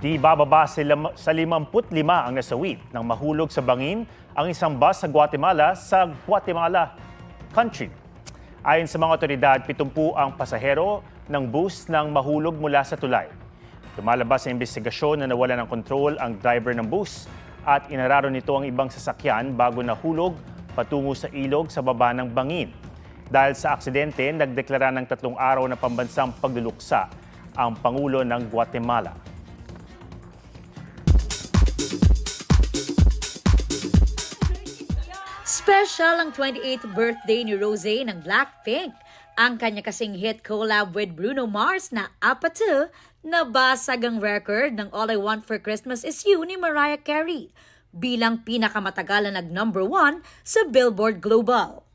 Di bababa sa 55 ang nasawi nang mahulog sa bangin ang isang bus sa Guatemala country. Ayon sa mga otoridad, 70 ang pasahero ng bus nang mahulog mula sa tulay. Lumalabas sa investigasyon na nawala ng kontrol ang driver ng bus at inararo nito ang ibang sasakyan bago nahulog patungo sa ilog sa baba ng bangin. Dahil sa aksidente, nagdeklara ng 3 araw na pambansang pagluluksa ang Pangulo ng Guatemala. Special ang 28th birthday ni Rosé ng Blackpink. Ang kanya kasing hit collab with Bruno Mars na Apatu, nabasag ang record ng All I Want for Christmas Is You ni Mariah Carey bilang pinakamatagal na nag-number 1 sa Billboard Global.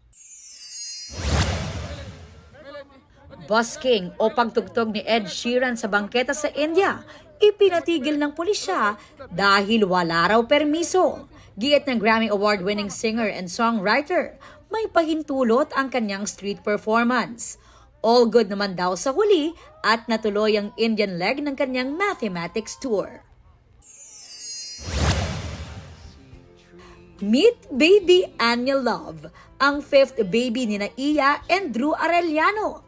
Busking o pagtugtog ni Ed Sheeran sa bangketa sa India, ipinatigil ng pulisya dahil wala raw permiso. Giit ng Grammy Award-winning singer and songwriter, may pahintulot ang kanyang street performance. All good naman daw sa huli at natuloy ang Indian leg ng kanyang mathematics tour. Meet Baby Anya Love, ang 5th baby ni Iya and Drew Arellano.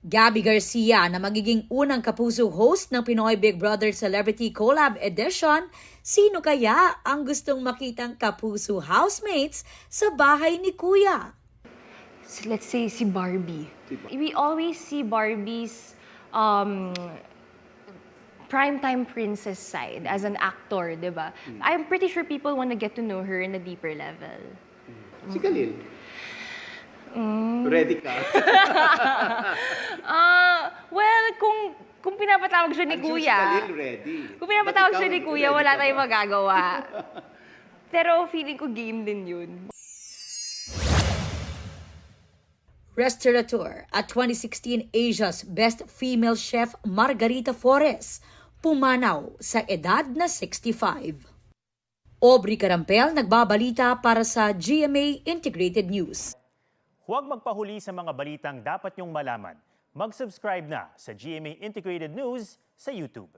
Gabby Garcia na magiging unang kapuso host ng Pinoy Big Brother Celebrity Collab Edition, sino kaya ang gustong makitang kapuso housemates sa bahay ni Kuya? So let's say si Barbie. We always see Barbie's primetime princess side as an actor, di ba? I'm pretty sure people want to get to know her in a deeper level. Si Khalil. Ready ka? Well, kung pinapatawag siya ni I'm sure Kuya, si Khalil ready. kung pinapatawag Ba't siya ikaw, ni Kuya, ready wala ka tayong ba? magagawa. Pero feeling ko game din yun. Restaurateur at 2016 Asia's Best Female Chef Margarita Flores, pumanaw sa edad na 65. Aubrey Carampel nagbabalita para sa GMA Integrated News. Huwag magpahuli sa mga balitang dapat niyong malaman. Mag-subscribe na sa GMA Integrated News sa YouTube.